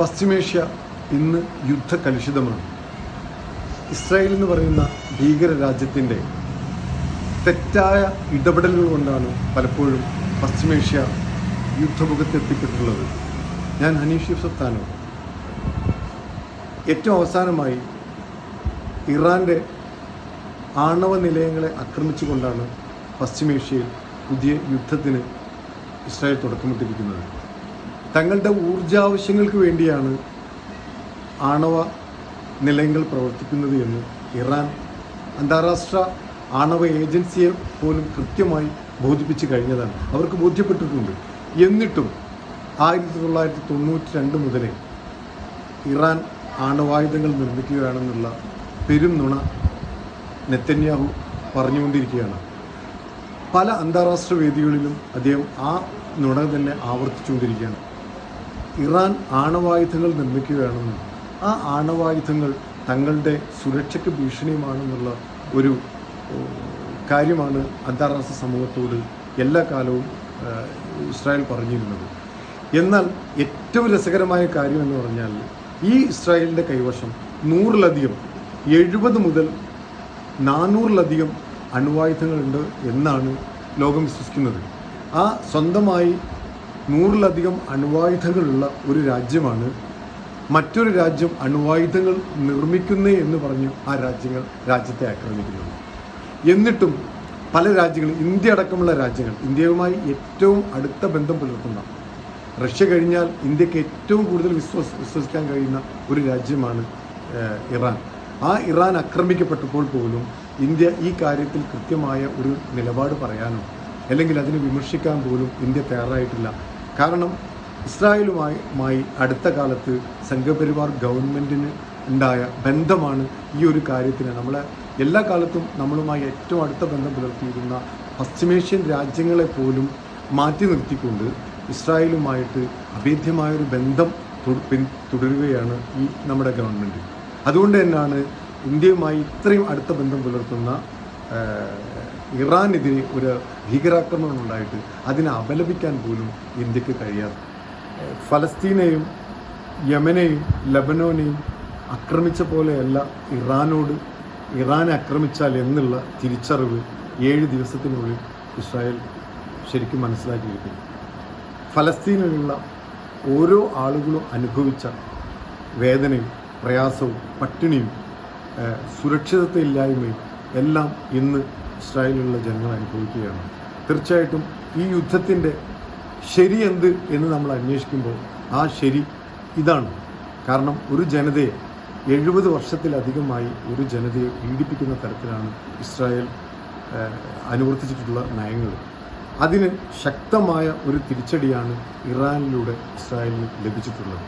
പശ്ചിമേഷ്യ ഇന്ന് യുദ്ധകലുഷിതമാണ്. ഇസ്രായേൽ എന്ന് പറയുന്ന ഭീകര രാജ്യത്തിൻ്റെ തെറ്റായ ഇടപെടലുകൾ കൊണ്ടാണ് പലപ്പോഴും പശ്ചിമേഷ്യ യുദ്ധമുഖത്തെത്തിപ്പെട്ടിട്ടുള്ളത്. ഞാൻ ഹനീഷ് യൂസഫ് താനൂർ. ഏറ്റവും അവസാനമായി ഇറാൻ്റെ ആണവ നിലയങ്ങളെ ആക്രമിച്ചുകൊണ്ടാണ് പശ്ചിമേഷ്യയിൽ പുതിയ യുദ്ധത്തിന് ഇസ്രായേൽ തുടക്കമിട്ടിരിക്കുന്നത്. തങ്ങളുടെ ഊർജാവശ്യങ്ങൾക്ക് വേണ്ടിയാണ് ആണവ നിലയങ്ങൾ പ്രവർത്തിക്കുന്നത് എന്ന് ഇറാൻ അന്താരാഷ്ട്ര ആണവ ഏജൻസിയെ പോലും കൃത്യമായി ബോധിപ്പിച്ച് കഴിഞ്ഞതാണ്. അവർക്ക് ബോധ്യപ്പെട്ടിട്ടുണ്ട്. എന്നിട്ടും 1992 മുതലേ ഇറാൻ ആണവായുധങ്ങൾ നിർമ്മിക്കുകയാണെന്നുള്ള പെരും നുണ നെതന്യാഹു പറഞ്ഞുകൊണ്ടിരിക്കുകയാണ്. പല അന്താരാഷ്ട്ര വേദികളിലും അദ്ദേഹം ആ നുണ തന്നെ ആവർത്തിച്ചുകൊണ്ടിരിക്കുകയാണ്. ഇറാൻ ആണവായുധങ്ങൾ നിർമ്മിക്കുകയാണെന്നും ആ ആണവായുധങ്ങൾ തങ്ങളുടെ സുരക്ഷയ്ക്ക് ഭീഷണിയുമാണെന്നുള്ള ഒരു കാര്യമാണ് അന്താരാഷ്ട്ര സമൂഹത്തോട് എല്ലാ കാലവും ഇസ്രായേൽ പറഞ്ഞിരുന്നത്. എന്നാൽ ഏറ്റവും രസകരമായ കാര്യം എന്ന് പറഞ്ഞാൽ ഈ ഇസ്രായേലിൻ്റെ കൈവശം 100-ലധികം 70 മുതൽ 400-ലധികം അണ്വായുധങ്ങളുണ്ട് എന്നാണ് ലോകം വിശ്വസിക്കുന്നത്. ആ സ്വന്തമായി 100-ലധികം അണ്വായുധങ്ങളുള്ള ഒരു രാജ്യമാണ് മറ്റൊരു രാജ്യം അണ്വായുധങ്ങൾ നിർമ്മിക്കുന്നേ എന്ന് പറഞ്ഞ് ആ രാജ്യത്തെ ആക്രമിക്കുന്നത്. എന്നിട്ടും പല രാജ്യങ്ങളും, ഇന്ത്യ അടക്കമുള്ള രാജ്യങ്ങൾ, ഇന്ത്യയുമായി ഏറ്റവും അടുത്ത ബന്ധം പുലർത്തുന്ന, റഷ്യ കഴിഞ്ഞാൽ ഇന്ത്യക്ക് ഏറ്റവും കൂടുതൽ വിശ്വസിക്കാൻ കഴിയുന്ന ഒരു രാജ്യമാണ് ഇറാൻ. ആ ഇറാൻ ആക്രമിക്കപ്പെട്ടപ്പോൾ പോലും ഇന്ത്യ ഈ കാര്യത്തിൽ കൃത്യമായ ഒരു നിലപാട് പറയാനോ അല്ലെങ്കിൽ അതിനെ വിമർശിക്കാൻ പോലും ഇന്ത്യ തയ്യാറായിട്ടില്ല. കാരണം ഇസ്രായേലുമായി അടുത്ത കാലത്ത് സംഘപരിവാർ ഗവൺമെൻറ്റിന് ഉണ്ടായ ബന്ധമാണ് ഈ ഒരു കാര്യത്തിന് എല്ലാ കാലത്തും നമ്മളുമായി ഏറ്റവും അടുത്ത ബന്ധം പുലർത്തിയിരുന്ന പശ്ചിമേഷ്യൻ രാജ്യങ്ങളെ പോലും മാറ്റി നിർത്തിക്കൊണ്ട് ഇസ്രായേലുമായിട്ട് അഭേദ്യമായൊരു ബന്ധം തുടരുകയാണ് ഈ നമ്മുടെ ഗവൺമെൻറ്. അതുകൊണ്ട് തന്നെയാണ് ഇന്ത്യയുമായി ഇത്രയും അടുത്ത ബന്ധം പുലർത്തുന്ന ഇറാനെതിരെ ഒരു ഭീകരാക്രമണം ഉണ്ടായിട്ട് അതിനെ അപലപിക്കാൻ പോലും ഇന്ത്യക്ക് കഴിയാതെ. ഫലസ്തീനെയും യമനെയും ലബനോനെയും ആക്രമിച്ച പോലെയല്ല ഇറാനെ ആക്രമിച്ചാൽ എന്നുള്ള തിരിച്ചറിവ് 7 ദിവസത്തിനുള്ളിൽ ഇസ്രായേൽ ശരിക്കും മനസ്സിലാക്കിയിരിക്കുന്നു. ഫലസ്തീനിലുള്ള ഓരോ ആളുകളും അനുഭവിച്ച വേദനയും പ്രയാസവും പട്ടിണിയും സുരക്ഷിതത്വമില്ലായ്മയും എല്ലാം ഇന്ന് ഇസ്രായേലിലുള്ള ജനങ്ങൾ അനുഭവിക്കുകയാണ്. തീർച്ചയായിട്ടും ഈ യുദ്ധത്തിൻ്റെ ശരി എന്ത് എന്ന് നമ്മൾ അന്വേഷിക്കുമ്പോൾ ആ ശരി ഇതാണ്. കാരണം ഒരു ജനതയെ 70 വർഷത്തിലധികമായി ഒരു ജനതയെ പീഡിപ്പിക്കുന്ന തരത്തിലാണ് ഇസ്രായേൽ അനുവർത്തിച്ചിട്ടുള്ള നയങ്ങൾ. അതിന് ശക്തമായ ഒരു തിരിച്ചടിയാണ് ഇറാനിലൂടെ ഇസ്രായേലിന് ലഭിച്ചിട്ടുള്ളത്.